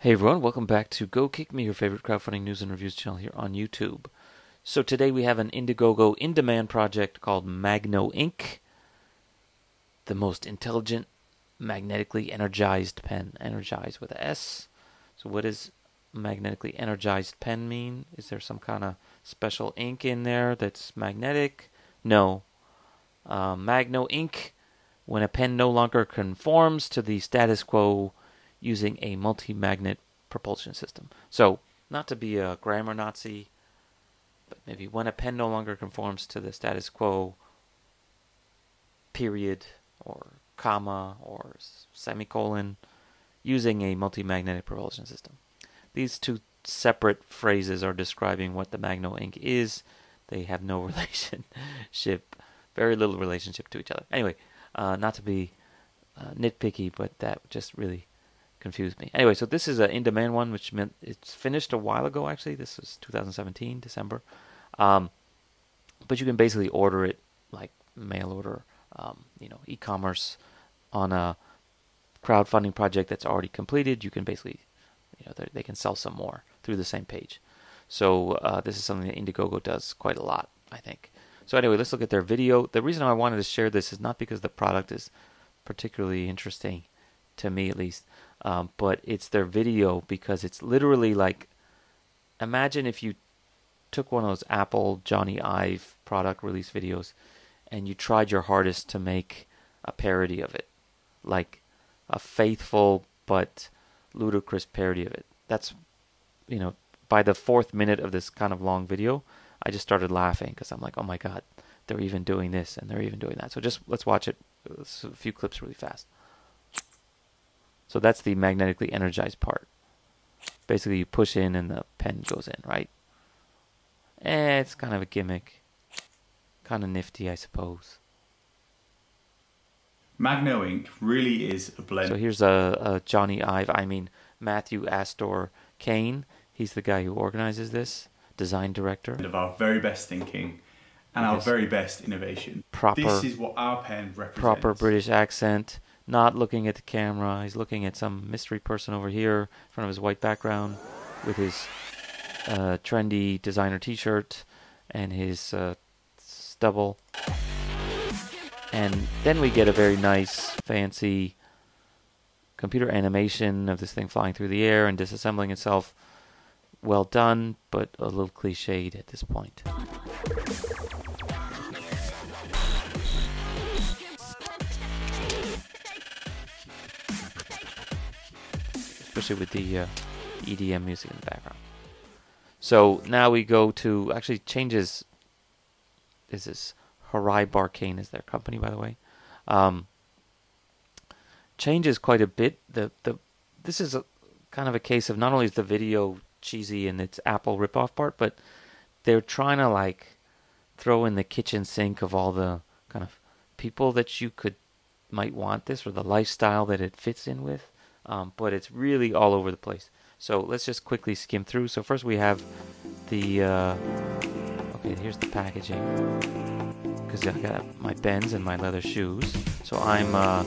Hey everyone, welcome back to Go Kick Me, your favorite crowdfunding news and reviews channel here on YouTube. So today we have an Indiegogo in-demand project called Magno Ink, the most intelligent, magnetically energized pen, energized with an S. So what does magnetically energized pen mean? Is there some kind of special ink in there that's magnetic? No. Magno Ink, when a pen no longer conforms to the status quo using a multi-magnet propulsion system. So, not to be a grammar Nazi, but maybe when a pen no longer conforms to the status quo, period, or comma, or semicolon, using a multi-magnetic propulsion system. These two separate phrases are describing what the Magno Ink is. They have no relationship, very little relationship to each other. Anyway, not to be nitpicky, but that just really confused me. Anyway, so this is an in-demand one, which meant it's finished a while ago, actually. This was 2017, December. But you can basically order it like mail order, e-commerce on a crowdfunding project that's already completed. You can basically, they can sell some more through the same page. So this is something that Indiegogo does quite a lot, I think. So anyway, let's look at their video. The reason I wanted to share this is not because the product is particularly interesting, to me at least, but it's their video, because it's literally like, imagine if you took one of those Apple Johnny Ive product release videos and you tried your hardest to make a parody of it, like a faithful but ludicrous parody of it. That's, by the 4th minute of this kind of long video, I just started laughing because I'm like, oh my God, they're even doing this and they're even doing that. So just let's watch it, a few clips really fast. So that's the magnetically energized part. Basically, you push in and the pen goes in, right? It's kind of a gimmick. Kind of nifty, I suppose. Magno Ink really is a blend. So here's Matthew Astor Kane. He's the guy who organizes this, design director. Of our very best thinking and our very best innovation. This is what our pen represents. Proper British accent. Not looking at the camera. He's looking at some mystery person over here in front of his white background with his trendy designer t-shirt and his stubble. And then we get a very nice, fancy computer animation of this thing flying through the air and disassembling itself. Well done, but a little cliched at this point. Especially with the EDM music in the background. So now we go to, actually changes, this is Harai Barkane is their company, by the way. Changes quite a bit. This is kind of a case of not only is the video cheesy in its Apple ripoff part, but they're trying to like throw in the kitchen sink of all the kind of people that you might want this, or the lifestyle that it fits in with. But it's really all over the place. So let's just quickly skim through. So first we have the, okay, here's the packaging. Because I got my Benz and my leather shoes. So I'm a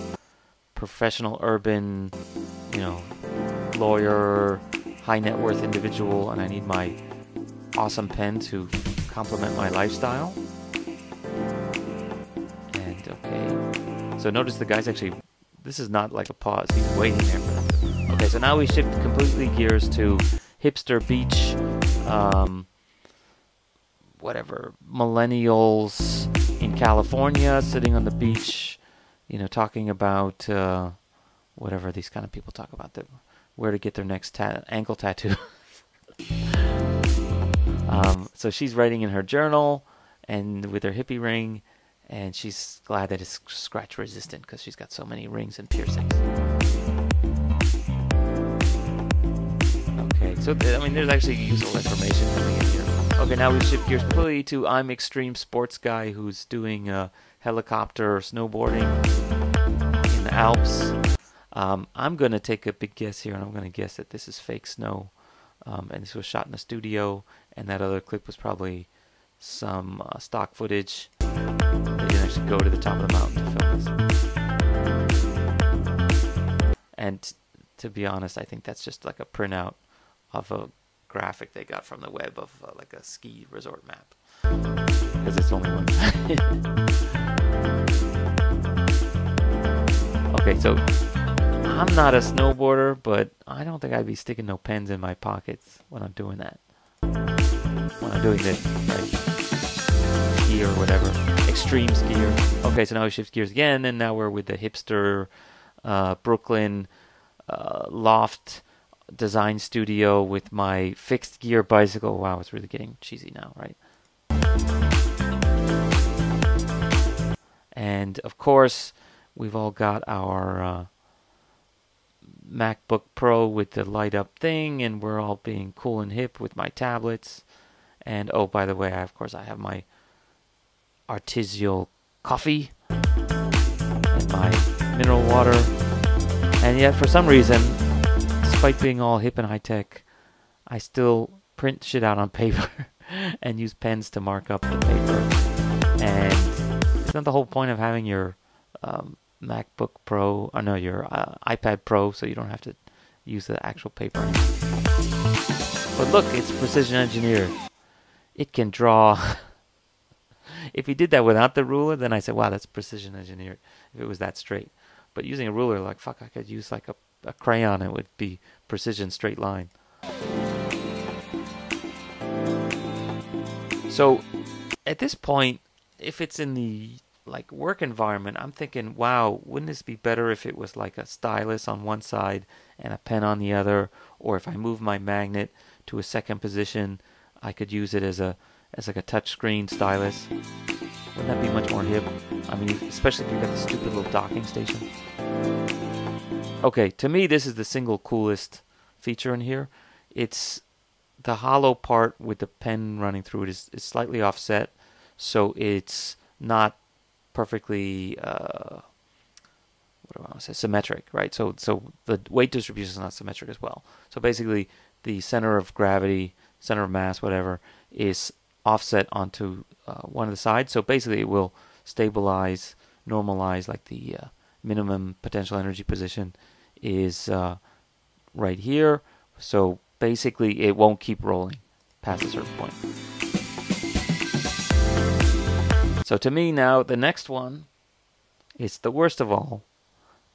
professional urban, lawyer, high net worth individual, and I need my awesome pen to complement my lifestyle. And okay, so notice the guy's actually, this is not like a pause. He's waiting there for them. Okay, so now we shift completely gears to hipster beach, millennials in California sitting on the beach, talking about whatever these kind of people talk about, where to get their next ankle tattoo. So she's writing in her journal and with her hippie ring. And she's glad that it's scratch resistant because she's got so many rings and piercings. Okay, so there's actually useful information coming in here. Okay, now we shift gears completely to I'm extreme sports guy who's doing helicopter snowboarding in the Alps. I'm going to take a big guess here, and I'm going to guess that this is fake snow. And this was shot in a studio, and that other clip was probably some stock footage. They didn't actually go to the top of the mountain to film this. And to be honest, I think that's just like a printout of a graphic they got from the web of like a ski resort map, because it's only one. Okay, so I'm not a snowboarder, but I don't think I'd be sticking no pens in my pockets when I'm doing that. When I'm doing this, right? Ski or whatever. Extreme skier. Okay, so now we shift gears again, and now we're with the hipster Brooklyn loft design studio with my fixed gear bicycle. Wow, it's really getting cheesy now, right? And of course, we've all got our MacBook Pro with the light up thing, and we're all being cool and hip with my tablets. And oh, by the way, of course I have my artisanal coffee and my mineral water. And yet, for some reason, despite being all hip and high tech, I still print shit out on paper and use pens to mark up the paper. And isn't that the whole point of having your MacBook Pro, or no, your iPad Pro, so you don't have to use the actual paper? But look, it's precision engineered. It can draw. If he did that without the ruler, then I said, wow, that's precision engineered, if it was that straight. But using a ruler, like, fuck, I could use like a crayon, it would be precision straight line. So at this point, if it's in the like work environment, I'm thinking, wow, wouldn't this be better if it was like a stylus on one side and a pen on the other? Or if I move my magnet to a second position, I could use it as like a touch screen stylus. Wouldn't that be much more hip? I mean, especially if you've got the stupid little docking station. Okay, to me, this is the single coolest feature in here. It's the hollow part with the pen running through it is slightly offset, so it's not perfectly what do I want to say, symmetric, right? So the weight distribution is not symmetric as well. So basically, the center of gravity, center of mass, whatever, is offset onto one of the sides. So basically, it will stabilize, normalize, like the minimum potential energy position is right here. So basically, it won't keep rolling past a certain point. So to me now, the next one is the worst of all.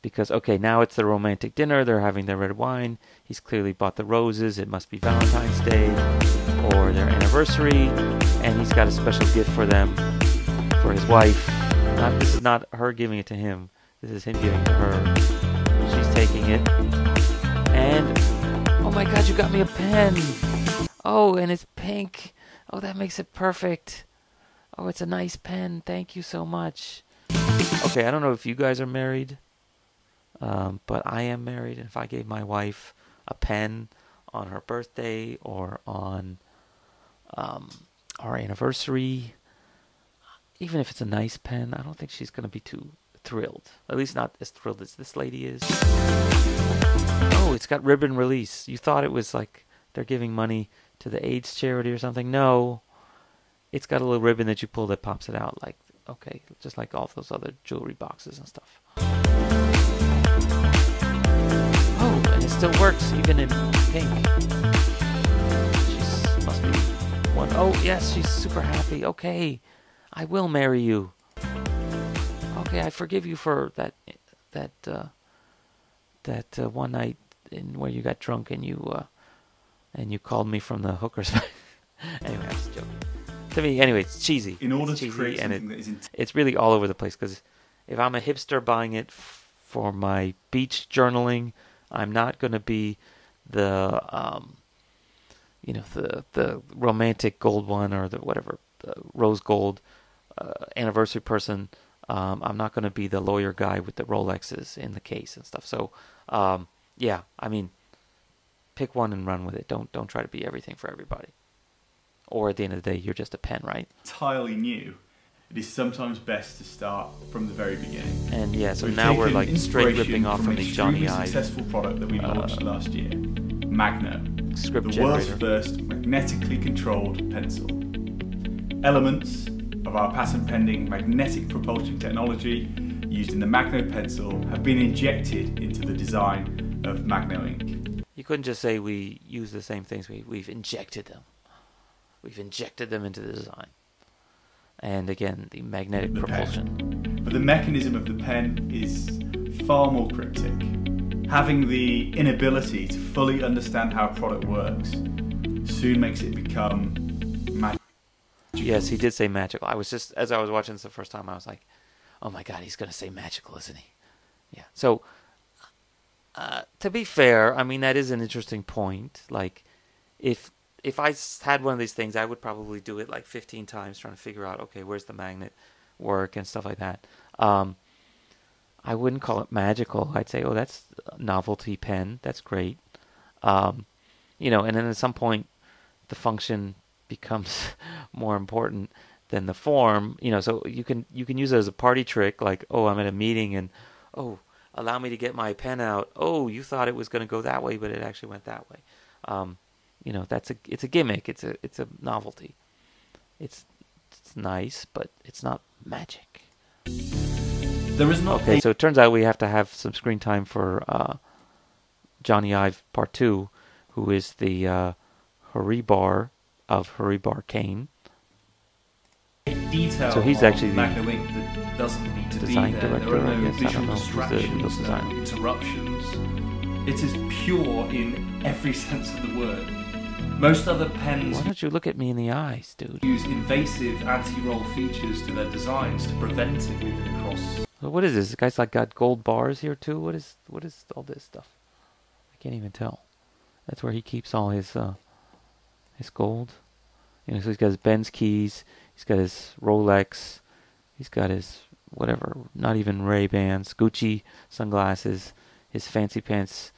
Because, okay, now it's the romantic dinner. They're having their red wine. He's clearly bought the roses. It must be Valentine's Day or their anniversary. And he's got a special gift for them, for his wife. This is not her giving it to him. This is him giving it to her. She's taking it. And, oh my God, you got me a pen. Oh, and it's pink. Oh, that makes it perfect. Oh, it's a nice pen. Thank you so much. Okay, I don't know if you guys are married. But I am married, and if I gave my wife a pen on her birthday or on our anniversary, even if it's a nice pen, I don't think she's going to be too thrilled. At least not as thrilled as this lady is. Oh, it's got ribbon release. You thought it was like they're giving money to the AIDS charity or something. No, it's got a little ribbon that you pull that pops it out. Like, okay, just like all those other jewelry boxes and stuff. Oh, and it still works even in pink. She must be one. Oh, yes, she's super happy. Okay, I will marry you. Okay, I forgive you for that one night where you got drunk and you called me from the hookers. Anyway, I was joking. To me, anyway, it's cheesy. In order it's to cheesy, create and something that is it's really all over the place. Because if I'm a hipster buying it for my beach journaling, I'm not going to be the the romantic gold one or the whatever, the rose gold anniversary person. I'm not going to be the lawyer guy with the Rolexes in the case and stuff. So yeah, I mean, pick one and run with it. Don't try to be everything for everybody. Or at the end of the day, you're just a pen, right? Entirely new. It is sometimes best to start from the very beginning. And yeah, so now we're like straight ripping off from the Johnny Ive successful product that we launched last year, Magno, script the generator. world's first magnetically controlled pencil. Elements of our patent-pending magnetic propulsion technology used in the Magno pencil have been injected into the design of Magno Ink. You couldn't just say we use the same things. We've injected them. We've injected them into the design. And again, the magnetic propulsion. But the mechanism of the pen is far more cryptic. Having the inability to fully understand how a product works soon makes it become magical. Yes, he did say magical. I was just, as I was watching this the first time, I was like, oh my god, he's going to say magical, isn't he? Yeah. So, to be fair, I mean, that is an interesting point. Like, if I had one of these things, I would probably do it like 15 times trying to figure out, okay, where's the magnet work and stuff like that. I wouldn't call it magical. I'd say, oh, that's a novelty pen. That's great. And then at some point, the function becomes more important than the form. So you can use it as a party trick, like, oh, I'm at a meeting and, oh, allow me to get my pen out. Oh, you thought it was going to go that way, but it actually went that way. It's a gimmick. It's a novelty. It's nice, but it's not magic. There is not. Okay, so it turns out we have to have some screen time for Johnny Ive Part 2, who is the Haribar of Haribar Kane. Detail so he's actually the Magno Ink that doesn't need to design be there. director, There are I no guess. I don't visual know who's the real distractions, no designer. interruptions. It is pure in every sense of the word. Most other pens Why don't you look at me in the eyes, dude? use invasive anti-roll features to their designs to prevent it moving across. So what is this? This guy's like got gold bars here too. What is all this stuff? I can't even tell. That's where he keeps all his gold. So he's got his Benz keys. He's got his Rolex. He's got his whatever. Not even Ray-Bans. Gucci sunglasses. His fancy pants.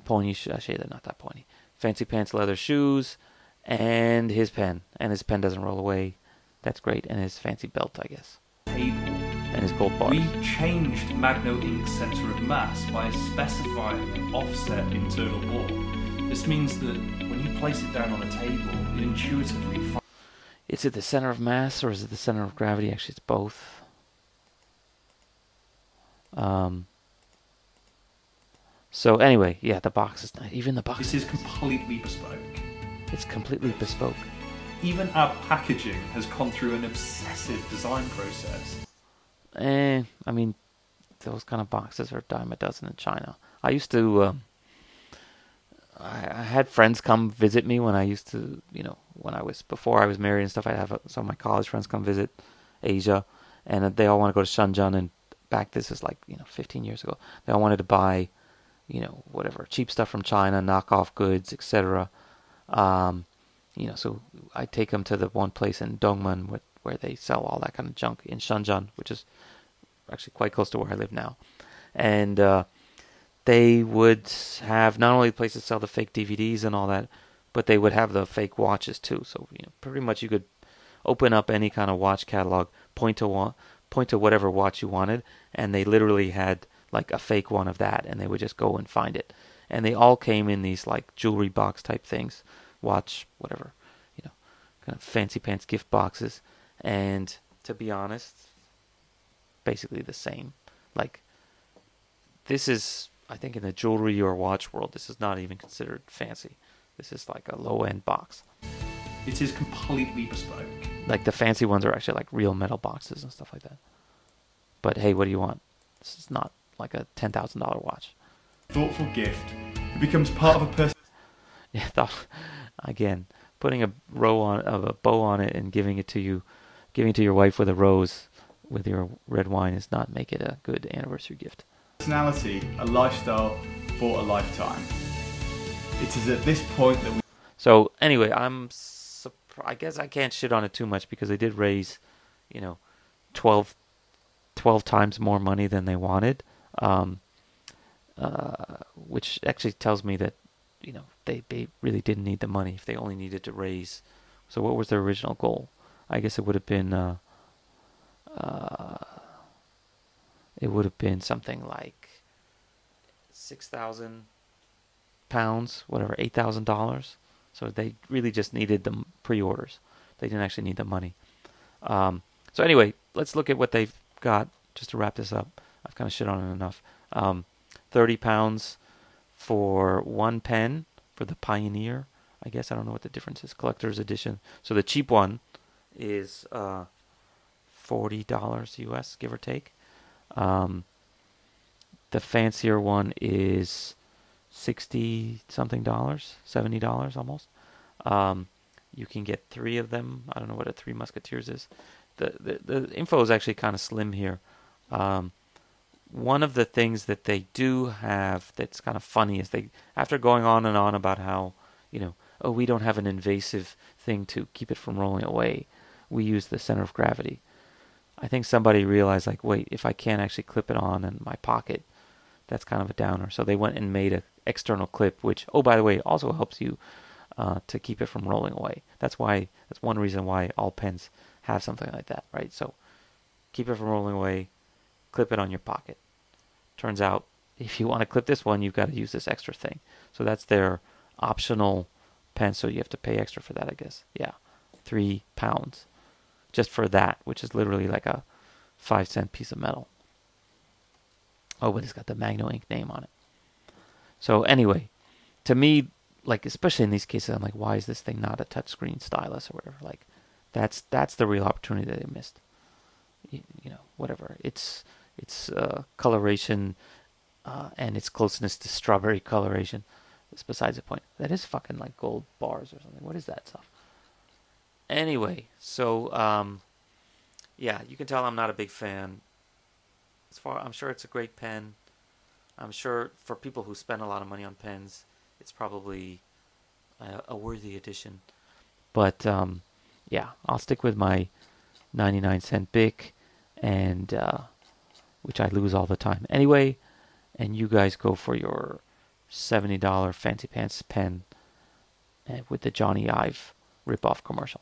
Pony. They're not that pony. Fancy pants, leather shoes, and his pen. And his pen doesn't roll away. That's great. And his fancy belt, I guess. Table. And his gold bars. We changed Magno Ink's centre of mass by specifying an offset internal ball. This means that when you place it down on a table, it intuitively finds... Is it the center of mass or is it the center of gravity? Actually, it's both. So anyway, yeah, the box is nice. Even the box. This is completely bespoke. It's completely bespoke. Even our packaging has gone through an obsessive design process. I mean, those kind of boxes are a dime a dozen in China. I used to, I had friends come visit me when I used to, before I was married and stuff. I'd have some of my college friends come visit Asia, and they all want to go to Shenzhen. And this is 15 years ago. They all wanted to buy, whatever, cheap stuff from China, knockoff goods, etc. So I take them to the one place in Dongmen where they sell all that kind of junk in Shenzhen, which is actually quite close to where I live now. And they would have not only places sell the fake DVDs and all that, but they would have the fake watches too. So pretty much you could open up any kind of watch catalog, point to whatever watch you wanted, and they literally had like a fake one of that, and they would just go and find it. And they all came in these like jewelry box type things, watch, whatever, kind of fancy pants gift boxes. And to be honest, basically the same. Like, this is, I think in the jewelry or watch world, this is not even considered fancy. This is like a low-end box. It is completely bespoke. Like the fancy ones are actually like real metal boxes and stuff like that. But hey, what do you want? This is not like a $10,000 watch. Thoughtful gift. It becomes part of a person. Yeah, again, putting a bow on it and giving it to your wife with a rose with your red wine does not make it a good anniversary gift. Personality, a lifestyle for a lifetime. It is at this point that we... So anyway, I guess I can't shit on it too much because they did raise, 12 times more money than they wanted, which actually tells me that, they really didn't need the money if they only needed to raise. So what was their original goal? I guess it would have been, something like £6,000, whatever, $8,000. So they really just needed the pre-orders. They didn't actually need the money. So anyway, let's look at what they've got just to wrap this up. I've kind of shit on it enough. 30 pounds for one pen for the Pioneer. I guess I don't know what the difference is. Collector's edition. So the cheap one is $40 US, give or take. The fancier one is 60 something dollars, $70 almost. You can get 3 of them. I don't know what a Three Musketeers is. The info is actually kind of slim here. One of the things that they do have that's kind of funny is they, after going on and on about how, oh, we don't have an invasive thing to keep it from rolling away, we use the center of gravity. I think somebody realized, like, wait, if I can't actually clip it on in my pocket, that's kind of a downer. So they went and made an external clip, which, oh, by the way, also helps you to keep it from rolling away. That's one reason why all pens have something like that, right? So keep it from rolling away, clip it on your pocket. Turns out, if you want to clip this one, you've got to use this extra thing. So that's their optional pen, so you have to pay extra for that, I guess. Yeah, £3 just for that, which is literally like a 5-cent piece of metal. Oh, but it's got the Magno Ink name on it. So anyway, to me, like, especially in these cases, I'm like, why is this thing not a touchscreen stylus or whatever? Like, that's the real opportunity that they missed. Whatever. It's coloration and its closeness to strawberry coloration. It's besides the point. That is fucking like gold bars or something. What is that stuff? Anyway, so yeah, you can tell I'm not a big fan. I'm sure it's a great pen. I'm sure for people who spend a lot of money on pens, it's probably a worthy addition. But yeah, I'll stick with my 99-cent Bic, and which I lose all the time anyway. And you guys go for your $70 Fancy Pants pen with the Johnny Ive ripoff commercial.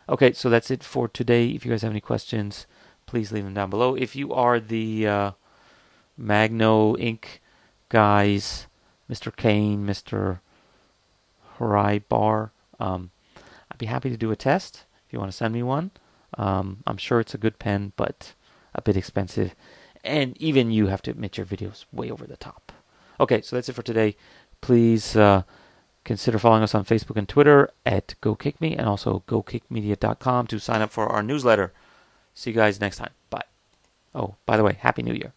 Okay, so that's it for today. If you guys have any questions, please leave them down below. If you are the Magno Ink guys, Mr. Kane, Mr. Harai Bar, I'd be happy to do a test if you want to send me one. I'm sure it's a good pen, but a bit expensive. And even you have to admit your video's way over the top. Okay, so that's it for today. Please consider following us on Facebook and Twitter at GoKickMe, and also GoKickMedia.com to sign up for our newsletter. See you guys next time. Bye. Oh, by the way, Happy New Year.